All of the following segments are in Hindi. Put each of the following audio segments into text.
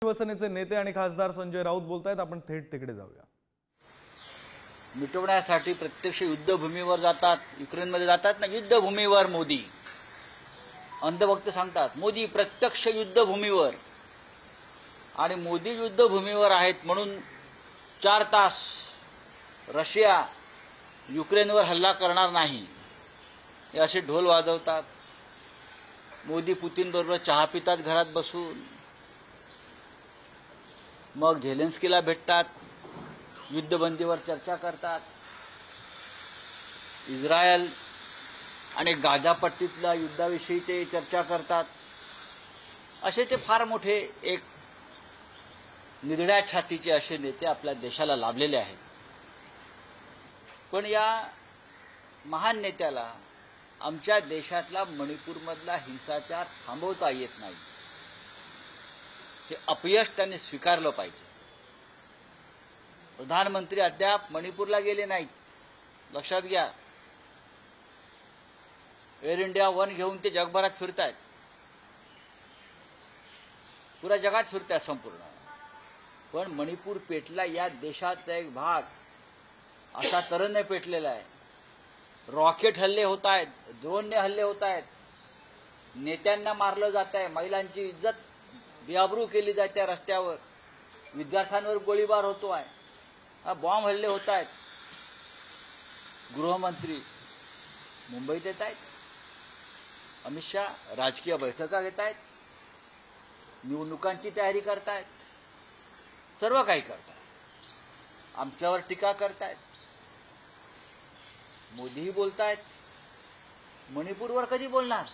शिवसेनेचे नेते आणि खासदार संजय राऊत बोलतायत. आपण थेट तिकडे जाऊया. मिटवण्यासाठी प्रत्यक्ष युद्धभूमीवर जातात, युक्रेनमध्ये जातात ना, युद्धभूमीवर मोदी. अंधभक्त सांगतात मोदी प्रत्यक्ष युद्धभूमीवर, आणि मोदी युद्धभूमीवर आहेत म्हणून 4 तास रशिया युक्रेनवर हल्ला करणार नाही हे असे ढोल वाजवतात. मोदी पुतीन बरोबर चहा पितात घरात बसून, मग झेलेन्स्कीला भेटतात, युद्धबंदीवर चर्चा करतात. इस्रायल आणि गाझा पट्टीतल्या युद्धाविषयी ते चर्चा करतात. असे ते फार मोठे एक निधड्या छातीचे असे नेते आपल्या देशाला लाभलेले आहेत. पण या महान नेत्याला आमच्या देशातला मणिपूरमधला हिंसाचार थांबवता येत नाही. हे अपयश त्यांनी स्वीकारलं पाहिजे. प्रधानमंत्री अद्याप मणिपूरला गेले नाहीत, लक्षात घ्या. एअर इंडिया वन घेऊन ते जगभरात फिरतायत, पुऱ्या जगात फिरतायत संपूर्ण. पण मणिपूर पेटला या देशाचा एक भाग अशा तऱ्हेने पेटलेला आहे. रॉकेट हल्ले होत आहेत, ड्रोनने हल्ले होत आहेत, नेत्यांना मारलं जात आहे, महिलांची इज्जत बेआबरू केली जाते रस्त्यावर, विद्यार्थ्यांवर गोळीबार होतो आहे, बॉम्ब हल्ले होत आहेत. गृहमंत्री मुंबईत येत आहेत, अमित शहा राजकीय बैठका घेत आहेत, निवडणुकांची तयारी करतायत, सर्व काही करतायत. आमच्यावर टीका करतायत, मोदीही बोलतायत. मणिपूरवर कधी बोलणार?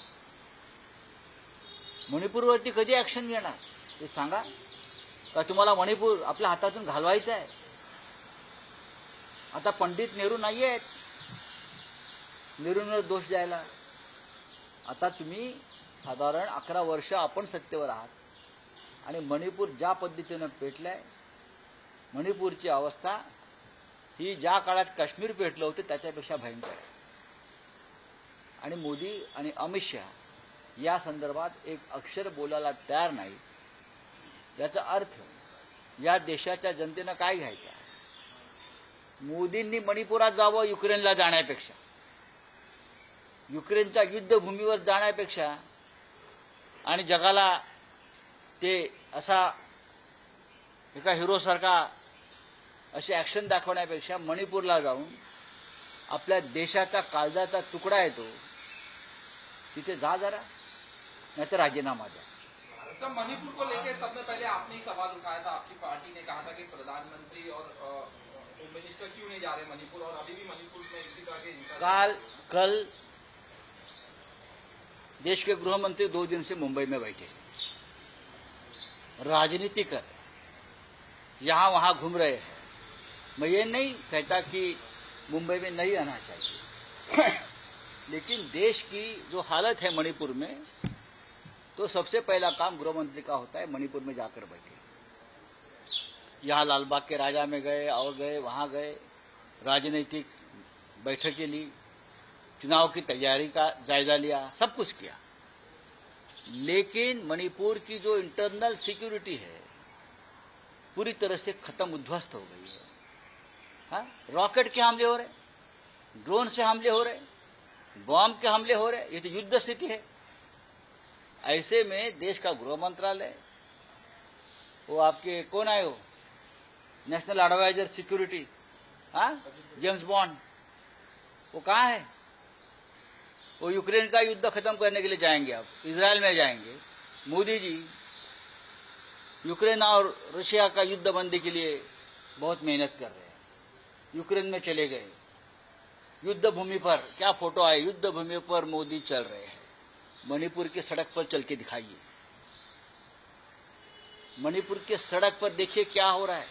मणिपूरवरती कधी ऍक्शन घेणार ते सांगा. का तुम्हाला मणिपूर आपल्या हातातून घालवायचं आहे? आता पंडित नेहरू नाही आहेत नेहरूंवर दोष द्यायला. आता तुम्ही साधारण 11 वर्ष आपण सत्तेवर आहात, आणि मणिपूर ज्या पद्धतीनं पेटलंय, मणिपूरची अवस्था ही ज्या काळात काश्मीर पेटलं होतं त्याच्यापेक्षा भयंकर आहे. आणि मोदी आणि अमित शहा या संदर्भात एक अक्षर बोलायला तयार नाही. याचा अर्थ या देशाच्या जनतेनं काय घ्यायचं? मोदींनी मणिपुरात जावं युक्रेनला जाण्यापेक्षा, युक्रेनच्या युद्धभूमीवर जाण्यापेक्षा, आणि जगाला ते असा एका हिरोसारखा अशी ऍक्शन दाखवण्यापेक्षा मणिपूरला जाऊन आपल्या देशाचा काळजाचा तुकडा येतो तिथे जा जरा, नाहीतर राजीनामा द्या. सर, मणिपुर को लेकर सबसे पहले आपने ही सवाल उठाया था. आपकी पार्टी ने कहा था कि प्रधानमंत्री और होम मिनिस्टर क्यों नहीं जा रहे मणिपुर, और अभी भी मणिपुर में इसी तरह के कल देश के गृह मंत्री 2 दिन से मुंबई में बैठे, राजनीति कर यहां वहां घूम रहे हैं. मैं ये नहीं कहता कि मुंबई में नहीं आना चाहिए, लेकिन देश की जो हालत है मणिपुर में, तो सबसे पहला काम गृहमंत्री का होता है मणिपुर में जाकर बैठे. यहां लालबाग के राजा में गए और गए, वहां गए, राजनीतिक बैठकें ली, चुनाव की तैयारी का जायजा लिया, सब कुछ किया. लेकिन मणिपुर की जो इंटरनल सिक्योरिटी है पूरी तरह से खत्म, उद्ध्वस्त हो गई है. हाँ, रॉकेट के हमले हो रहे, ड्रोन से हमले हो रहे, बॉम्ब के हमले हो रहे, ये तो युद्ध स्थिति है. ऐसे में देश का गृह मंत्रालय, वो आपके कौन आए हो, नेशनल एडवाइजर सिक्योरिटी, हाँ, जेम्स बॉन्ड, वो कहाँ है? वो यूक्रेन का युद्ध खत्म करने के लिए जाएंगे, अब इजरायल में जाएंगे. मोदी जी यूक्रेन और रशिया का युद्ध बंदी के लिए बहुत मेहनत कर रहे हैं. यूक्रेन में चले गए, युद्ध भूमि पर क्या फोटो आए, युद्ध भूमि पर मोदी चल रहे हैं. मणिपुर की सड़क पर चल के दिखाइए, मणिपुर के सड़क पर देखिए क्या हो रहा है.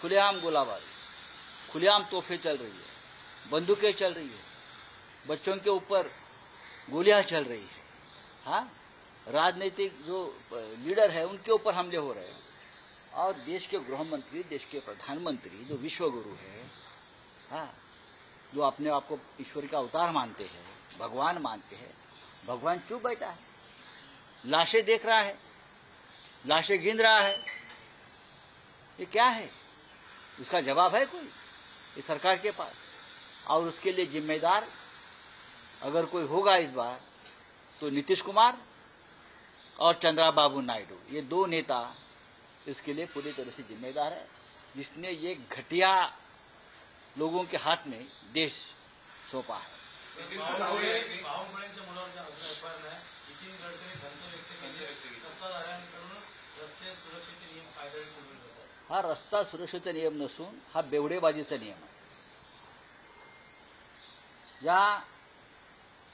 खुलेआम गोलाबारी, खुलेआम तोहफे चल रही है, बंदूकें चल रही है, बच्चों के ऊपर गोलियां चल रही है. हाँ, राजनीतिक जो लीडर है उनके ऊपर हमले हो रहे हैं. और देश के गृह मंत्री, देश के प्रधानमंत्री जो विश्वगुरु है, हाँ, जो अपने आप को ईश्वर का अवतार मानते हैं, भगवान मानते हैं, भगवान चुप बैठा है, लाशें देख रहा है, लाशें गिन रहा है। ये क्या है? इसका जवाब है कोई इस सरकार के पास? और उसके लिए जिम्मेदार अगर कोई होगा इस बार तो नीतीश कुमार और चंद्रबाबू नायडू, ये दो नेता इसके लिए पूरी तरह से जिम्मेदार है, जिसने ये घटिया लोगों के हाथ में देश सौंपा है। हा रस्ता सुरक्षेचा नियम नसून हा बेवडेबाजीचा नियम आहे। या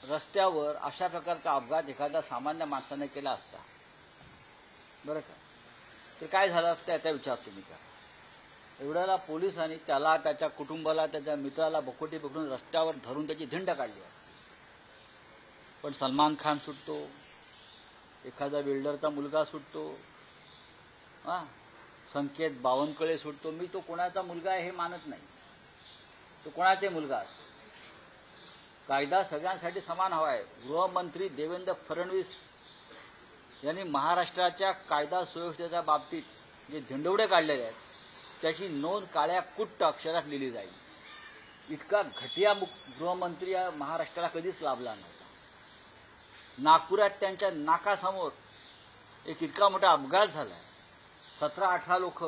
रस्त्यावर अशा प्रकारचा अपघात एखाद्या सामान्य माणसाने केला असता बरं का, तर काय झालं असतं याचा विचार तुम्ही करा। एवढ्याला पोलिसांनी त्याला, त्याच्या कुटुंबाला, त्याच्या मित्राला बकोटी पकडून रस्त्यावर धरून त्याची धिंड काढली असती। पण सलमान खान सुटतो, एखादा बिल्डरचा मुलगा सुटतो, संकेत बावनकुळे सुटतो। मी तो कोणाचा मुलगा आहे हे मानत नाही, तो कोणाचे मुलगा असतो। कायदा सगळ्यांसाठी समान हवा आहे। गृहमंत्री देवेंद्र फडणवीस यांनी महाराष्ट्राच्या कायदा सुव्यवस्थेच्या बाबतीत जे धिंडवडे काढलेले आहेत त्याची नोंद काळ्या कुट्ट अक्षरात लिहिली जाईल। इतका घटिया गृहमंत्री या महाराष्ट्राला कधीच लाभला नव्हता। नागपुरात त्यांच्या नाकासमोर एक इतका मोठा अपघात झाला, 17-18 लोक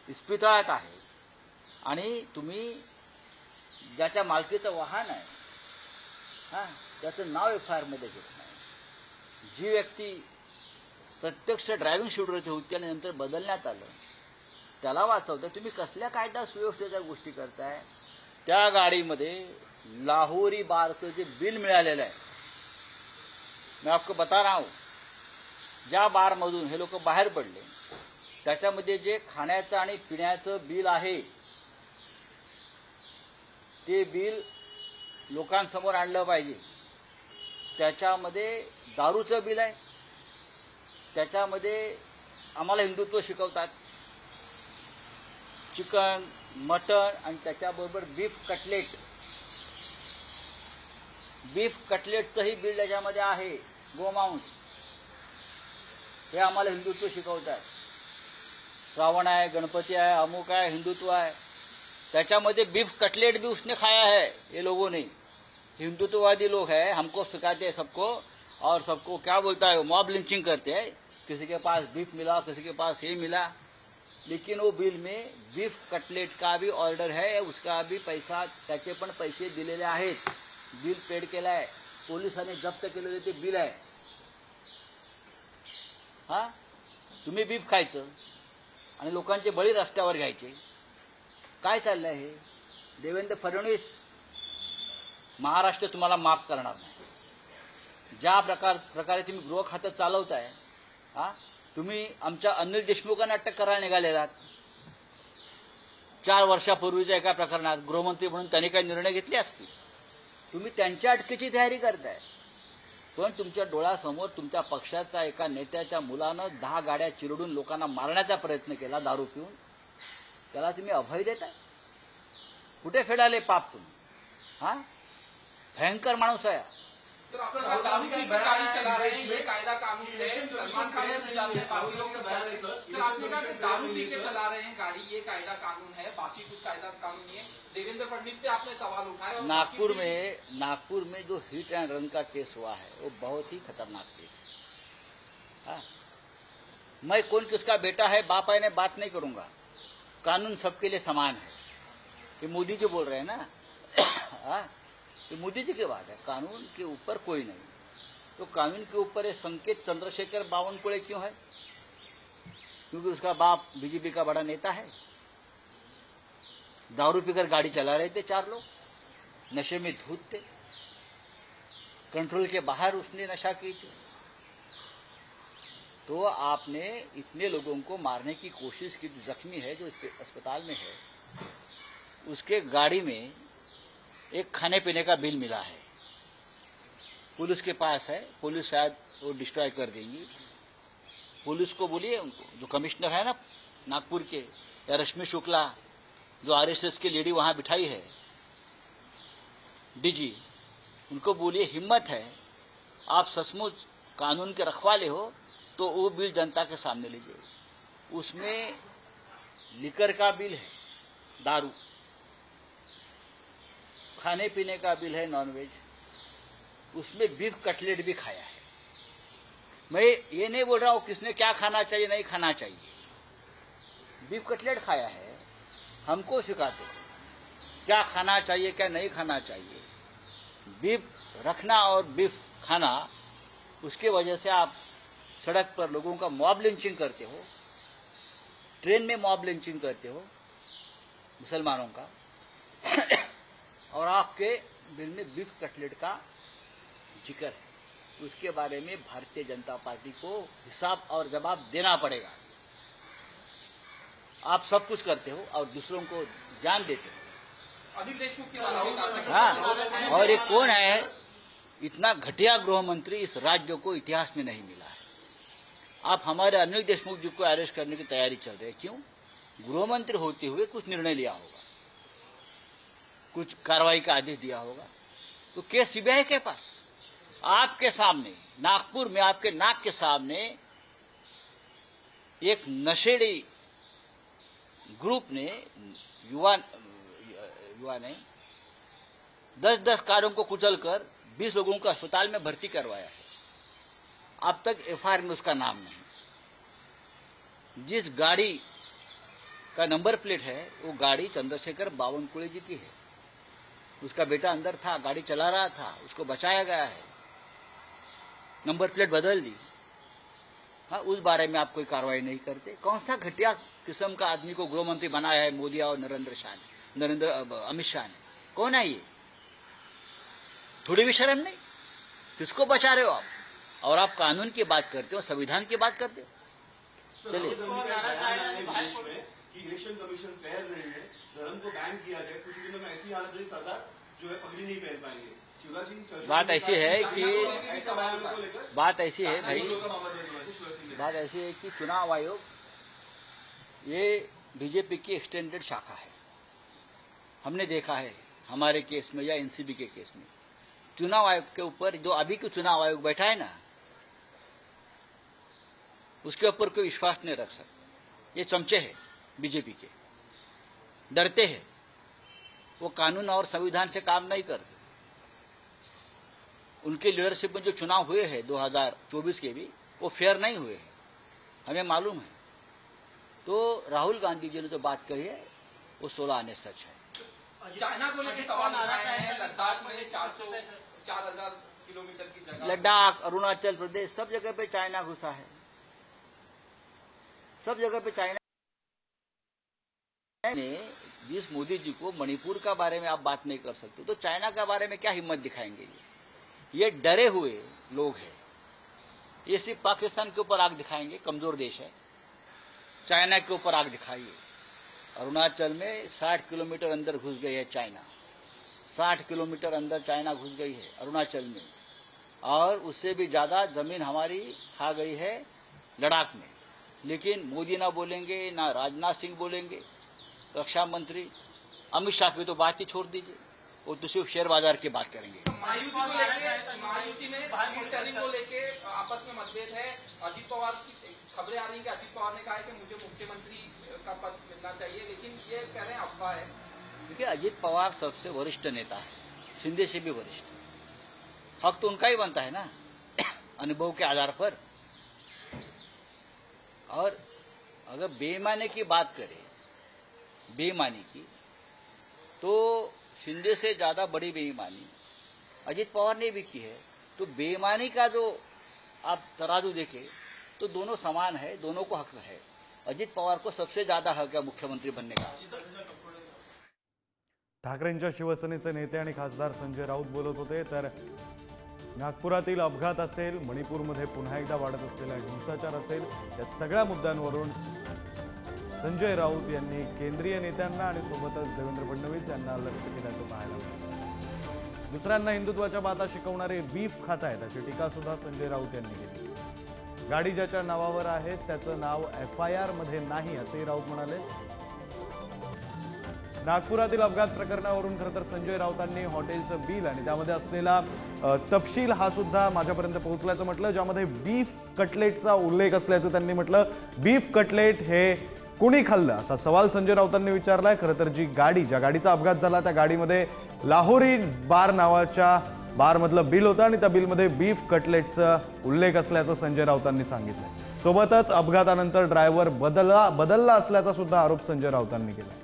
इस्पितळात आहेत आणि तुम्ही ज्याच्या मालकीचं वाहन आहे त्याचं नाव FIR मध्ये घेत नाही। जी व्यक्ती प्रत्यक्ष ड्रायव्हिंग सीटवरती होती आणि नंतर बदलण्यात आलं त्याला वाचवताय तुम्ही। कसल्या कायदा सुव्यवस्थेच्या गोष्टी करताय? त्या गाडीमध्ये लाहोरी बारचं जे बिल मिळालेलं आहे, मैं आपको बता रहा हूं, ज्या बारमधून हे लोक बाहेर पडले त्याच्यामध्ये जे खाण्याचं आणि पिण्याचं बिल आहे ते बिल लोकांसमोर आणलं पाहिजे। त्याच्यामध्ये दारूचं बिल आहे, त्याच्यामध्ये आम्हाला हिंदुत्व शिकवतात, चिकन, मटण आणि त्याच्याबरोबर बीफ कटलेटचंही बिल त्याच्यामध्ये आहे, गोमांस, हे आम्हाला हिंदुत्व शिकवतात। श्रावण आहे, गणपति आहे, अमुक आहे, हिंदुत्व आहे, त्याच्यामध्ये बीफ कटलेट भी उसने खाया है। ये लोगों ने, हिंदुत्ववादी लोग हैं, हमको सिखाते हैं सबको, और सबको क्या बोलता है, मॉब लिंचिंग करते हैं। किसी के पास बीफ मिला, किसी के पास ये मिला, लेकिन वो बिल में बीफ कटलेट का भी ऑर्डर है, उसका भी पैसा, त्याचे पण पैसे दिलेले आहेत, बिल पेड केलं आहे, पोलिसांनी जप्त केलेले ते बिल आहे। तुम्ही बीफ खायचं आणि लोकांचे बळी रस्त्यावर घ्यायचे, काय चाललंय हे? देवेंद्र फडणवीस, महाराष्ट्र तुम्हाला माफ करणार नाही। ज्या प्रकारे तुम्ही गृह खातं चालवताय, तुम्ही आमच्या अनिल देशमुखांना अटक करायला निघालेलात। 4 वर्षापूर्वीच्या एका प्रकरणात गृहमंत्री म्हणून त्यांनी काही निर्णय घेतले असतील, तुम्ही त्यांच्या अटकेची तयारी करताय। पण तुमच्या डोळ्यासमोर तुमच्या पक्षाच्या एका नेत्याच्या मुलानं 10 गाड्या चिरडून लोकांना मारण्याचा प्रयत्न केला दारू पिऊन, त्याला तुम्ही अभय देताय? कुठे फेडाले पाप तुम्ही? भयंकर माणूस आहे। सर, आप दारू की गाड़ी चला रहे हैं, ये कायदा कानून है। सलमान खान ने जाते बाकी लोग सर, आपने कहा कि दारू पी के चला रहे हैं गाड़ी, ये कायदा कानून है, बाकी कुछ कायदा कानून नहीं है। देवेंद्र फडणवीस पे आपने सवाल उठाए। और नागपुर में जो हिट एंड रन का केस हुआ है वो बहुत ही खतरनाक केस है। मैं कौन किसका बेटा है, बाप है, ने बात नहीं करूंगा। कानून सबके लिए समान है। ये मोदी जी बोल रहे हैं ना, ये मोदी जी की बात है। कानून के ऊपर कोई नहीं, तो कानून के ऊपर ये संकेत चंद्रशेखर बावनकुळे क्यों है? क्योंकि उसका बाप बीजेपी का बड़ा नेता है। दारू पीकर गाड़ी चला रहे थे 4 लोग, नशे में धूत थे, कंट्रोल के बाहर उसने नशा की थी। तो आपने इतने लोगों को मारने की कोशिश की, जो जख्मी है, जो अस्पताल में है, उसके गाड़ी में एक खाने पीने का बिल मिला है, पुलिस के पास है। पुलिस शायद वो डिस्ट्रॉय कर देंगी। पुलिस को बोलिए, उनको जो कमिश्नर है ना नागपुर के, या रश्मि शुक्ला जो RSS की लेडी वहां बिठाई है, DG, उनको बोलिए हिम्मत है, आप सचमुच कानून के रखवाले हो तो वो बिल जनता के सामने लीजिए। उसमें लिकर का बिल है, दारू, खाने पीने का बिल है, नॉनवेज, उसमें बीफ कटलेट भी खाया है। मैं ये नहीं बोल रहा हूं किसने क्या खाना चाहिए नहीं खाना चाहिए, बीफ कटलेट खाया है। हमको सिखाते हैं क्या खाना चाहिए क्या नहीं खाना चाहिए। बीफ रखना और बीफ खाना, उसके वजह से आप सड़क पर लोगों का मॉब लिंचिंग करते हो, ट्रेन में मॉब लिंचिंग करते हो मुसलमानों का और आपके बिल में बीफ कटलेट का जिक्र है। उसके बारे में भारतीय जनता पार्टी को हिसाब और जवाब देना पड़ेगा। आप सब कुछ करते हो और दूसरों को ज्ञान देते हो। अनिल देशमुख की हाँ, और ये कौन है? इतना घटिया गृह मंत्री इस राज्य को इतिहास में नहीं मिला है। आप हमारे अनिल देशमुख जी को अरेस्ट करने की तैयारी चल रही है। क्यों? गृह मंत्री होते हुए कुछ निर्णय लिया होगा, कुछ कार्रवाई का आदेश दिया होगा, तो केस सीबीआई के पास, आपके सामने नागपुर में आपके नाक के सामने एक नशेड़ी ग्रुप ने युवा ने 10-10 कारों को कुचलकर 20 लोगों को अस्पताल में भर्ती करवाया है। अब तक एफआईआर में उसका नाम नहीं। जिस गाड़ी का नंबर प्लेट है वो गाड़ी चंद्रशेखर बावनकुळे जी की है। उसका बेटा अंदर था, गाड़ी चला रहा था, उसको बचाया गया है, नंबर प्लेट बदल दी। हाँ, उस बारे में आप कोई कार्रवाई नहीं करते। कौन सा घटिया किस्म का आदमी को गृह मंत्री बनाया है मोदी और अमित शाह ने? कौन है ये? थोड़ी भी शर्म नहीं? किसको बचा रहे हो आप? और आप कानून की बात करते हो, संविधान की बात करते हो। चलिए, इलेक्शन कमीशन फेयर नहीं है, धर्म को बैन किया जाए, कुछ दिनों में ऐसी हालत रही सरदार जो है पगड़ी नहीं पहन पाएंगे। बात ऐसी है कि ऐसा बयान को लेकर बात ऐसी है भाई, बात बात ऐसी है कि चुनाव आयोग ये बीजेपी की एक्सटेंडेड शाखा है। हमने देखा है हमारे केस में या एनसीबी के केस में, चुनाव आयोग के ऊपर जो अभी के चुनाव आयोग बैठा है ना, उसके ऊपर कोई विश्वास नहीं रख सकता। ये चमचे हैं बीजेपी के, डरते हैं, वो कानून और संविधान से काम नहीं करते। उनके लीडरशिप में जो चुनाव हुए हैं 2024 के भी, वो फेयर नहीं हुए हैं, हमें मालूम है। तो राहुल गांधी जी ने जो बात कही है वो 16 आने सच है। चाइना को लेकर सवाल उठाए हैं। लद्दाख में 4,000 किलोमीटर की जगह, लद्दाख, अरुणाचल प्रदेश, सब जगह पे चाइना घुसा है। सब जगह पे चाइना ने जिस मोदी जी को मणिपुर का बारे में आप बात नहीं कर सकते, तो चाइना के बारे में क्या हिम्मत दिखाएंगे? ये डरे हुए लोग हैं। ये सिर्फ पाकिस्तान के ऊपर आग दिखाएंगे, कमजोर देश है। चाइना के ऊपर आग दिखाइए। अरुणाचल में 60 किलोमीटर अंदर घुस गई है चाइना, 60 किलोमीटर अंदर चाइना घुस गई है अरुणाचल में, और उससे भी ज्यादा जमीन हमारी खा गई है लद्दाख में। लेकिन मोदी ना बोलेंगे, ना राजनाथ सिंह बोलेंगे, रक्षा मंत्री अमित शाह की तो बात ही छोड़ दीजिए, वो तो सिर्फ शेयर बाजार की बात करेंगे। महायुति में सीट शेयरिंग को लेके आपस में मतभेद है। अजीत पवार की खबरें आ रही हैं कि अजीत पवार ने कहा है कि मुझे मुख्यमंत्री का पद मिलना चाहिए, लेकिन ये कह रहे हैं अफवाह है। देखिए, अजीत पवार सबसे वरिष्ठ नेता है, शिंदे से भी वरिष्ठ। हक तो उनका ही बनता है ना अनुभव के आधार पर। और अगर बेईमानी की बात करें, बेईमानी की, तो शिंदे से ज्यादा बड़ी बेईमानी अजीत पवार ने भी की है। तो बेईमानी का जो आप तराजू देखें तो दोनों समान है, दोनों को हक है। अजित पवार को सबसे ज्यादा हक है मुख्यमंत्री बनने का। ठाकरेंच्या शिवसेनेचे नेते आणि खासदार संजय राऊत बोलत होते। तर नागपुरातील अपघात असेल, मणिपूरमध्ये पुन्हा एकदा वाढत असलेला हिंसाचार असेल, या सगळ्या मुद्द्यांवरून संजय राऊत यांनी केंद्रीय नेत्यांना आणि सोबतच देवेंद्र फडणवीस यांना लक्ष्य केल्याचं पाहायला मिळालं। दुसऱ्यांना हिंदुत्वाच्या बाता शिकवणारे बीफ खात आहेत अशी टीका सुद्धा संजय राऊत यांनी केली। गाडी ज्याच्या नावावर आहे त्याचं नाव FIR मध्ये नाही असेही राऊत म्हणाले। नागपुरातील अपघात प्रकरणावरून खरं तर संजय राऊतांनी हॉटेलचं बिल आणि त्यामध्ये असलेला तपशील हा सुद्धा माझ्यापर्यंत पोहोचल्याचं म्हटलं, ज्यामध्ये बीफ कटलेटचा उल्लेख असल्याचं त्यांनी म्हटलं. बीफ कटलेट हे कुणी खाल्लं असा सवाल संजय राऊतांनी विचारलाय. खरं तर ज्या गाडीचा अपघात झाला त्या गाडीमध्ये लाहोरी बार नावाच्या बारमधलं बिल होतं आणि त्या बिलमध्ये बीफ कटलेटचा उल्लेख असल्याचं संजय राऊतांनी सांगितलं. सोबतच अपघातानंतर ड्रायव्हर बदलला असल्याचा सुद्धा आरोप संजय राऊतांनी केला.